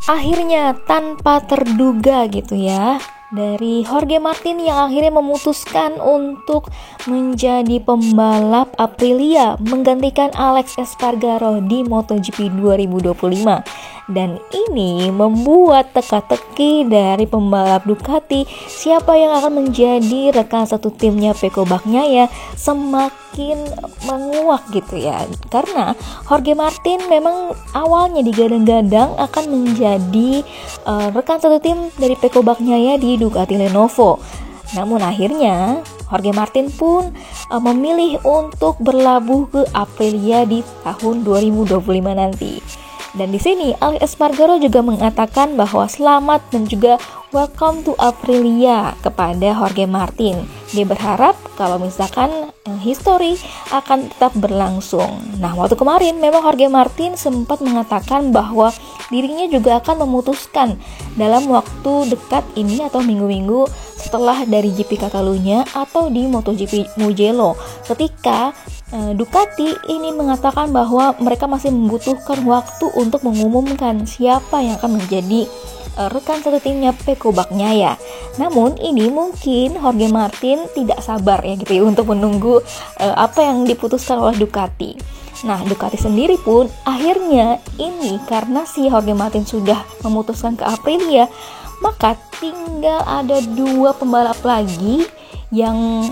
Akhirnya tanpa terduga gitu ya, dari Jorge Martin yang akhirnya memutuskan untuk menjadi pembalap Aprilia menggantikan Alex Espargaro di MotoGP 2025. Dan ini membuat teka-teki dari pembalap Ducati siapa yang akan menjadi rekan satu timnya Pecco Bagnaia semakin menguak gitu ya. Karena Jorge Martin memang awalnya digadang-gadang akan menjadi rekan satu tim dari Pecco Bagnaia di Ducati Lenovo. Namun akhirnya Jorge Martin pun memilih untuk berlabuh ke Aprilia di tahun 2025 nanti. Dan di sini Alex Espargaro juga mengatakan bahwa selamat dan juga welcome to Aprilia kepada Jorge Martin. Dia berharap kalau misalkan history akan tetap berlangsung. Nah, waktu kemarin memang Jorge Martin sempat mengatakan bahwa dirinya juga akan memutuskan dalam waktu dekat ini atau minggu-minggu setelah dari GP Catalunya atau di MotoGP Mugello, ketika Ducati ini mengatakan bahwa mereka masih membutuhkan waktu untuk mengumumkan siapa yang akan menjadi rekan satu timnya Pecco Bagnaia. Namun ini mungkin Jorge Martin tidak sabar ya gitu ya untuk menunggu apa yang diputuskan oleh Ducati. Nah, Ducati sendiri pun akhirnya ini karena si Jorge Martin sudah memutuskan ke Aprilia, maka tinggal ada 2 pembalap lagi yang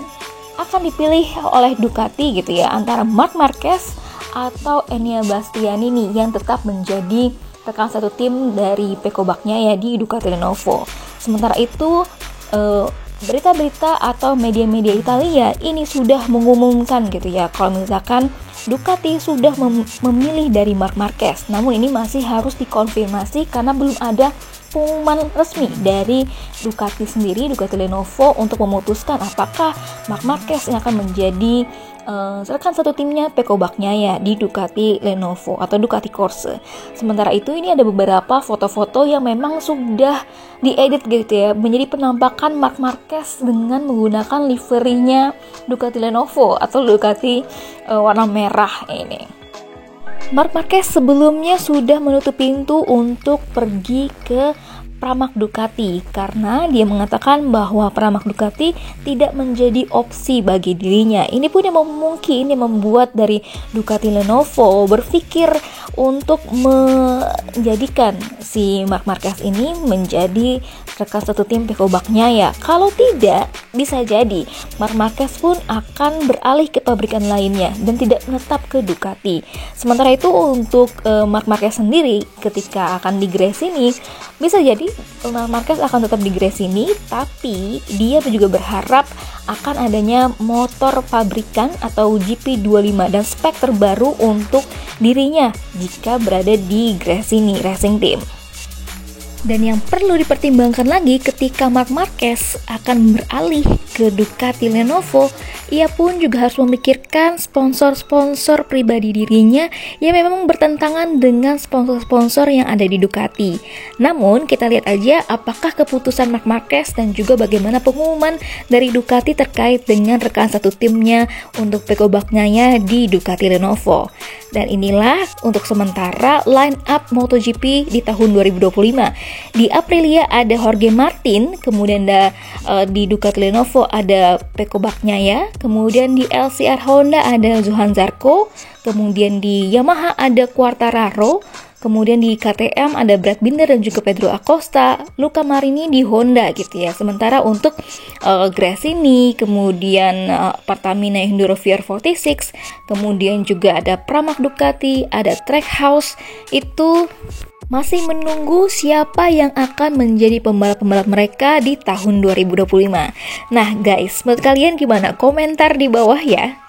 akan dipilih oleh Ducati gitu ya, antara Marc Marquez atau Enea Bastianini yang tetap menjadi rekan satu tim dari Pecco Bagnaia di Ducati Lenovo. Sementara itu berita-berita atau media-media Italia ini sudah mengumumkan gitu ya kalau misalkan Ducati sudah memilih dari Marc Marquez. Namun ini masih harus dikonfirmasi karena belum ada pengumuman resmi dari Ducati sendiri, Ducati Lenovo, untuk memutuskan apakah Marc Marquez yang akan menjadi rekan satu timnya Pecco Bagnaia di Ducati Lenovo atau Ducati Corse. Sementara itu ini ada beberapa foto-foto yang memang sudah diedit gitu ya, menjadi penampakan Marc Marquez dengan menggunakan liverinya Ducati Lenovo atau Ducati warna merah ini. Marc Marquez sebelumnya sudah menutup pintu untuk pergi ke Pramac Ducati karena dia mengatakan bahwa Pramac Ducati tidak menjadi opsi bagi dirinya. Ini pun yang mungkin yang membuat dari Ducati Lenovo berpikir untuk menjadikan si Marc Marquez ini menjadi rekan satu tim Pecco Bagnaia. Kalau tidak, bisa jadi Marc Marquez pun akan beralih ke pabrikan lainnya dan tidak menetap ke Ducati. Sementara itu untuk Marc Marquez sendiri ketika akan di Gresini, bisa jadi Marc Marquez akan tetap di Gresini, tapi dia juga berharap akan adanya motor pabrikan atau GP25 dan spek terbaru untuk dirinya jika berada di Gresini Racing Team. Dan yang perlu dipertimbangkan lagi ketika Marc Marquez akan beralih ke Ducati Lenovo, ia pun juga harus memikirkan sponsor-sponsor pribadi dirinya yang memang bertentangan dengan sponsor-sponsor yang ada di Ducati. Namun kita lihat aja apakah keputusan Marc Marquez dan juga bagaimana pengumuman dari Ducati terkait dengan rekan satu timnya untuk Pecco Bagnaia di Ducati Lenovo. Dan inilah untuk sementara line up MotoGP di tahun 2025. Di Aprilia ada Jorge Martin, kemudian di Ducati Lenovo ada Pecco Bagnaia, kemudian di LCR Honda ada Johann Zarco, kemudian di Yamaha ada Quartararo, kemudian di KTM ada Brad Binder dan juga Pedro Acosta, Luca Marini di Honda gitu ya. Sementara untuk Gresini, kemudian Pertamina Enduro VR46, kemudian juga ada Pramac Ducati, ada Trackhouse, itu masih menunggu siapa yang akan menjadi pembalap-pembalap mereka di tahun 2025. Nah guys, menurut kalian gimana? Komentar di bawah ya.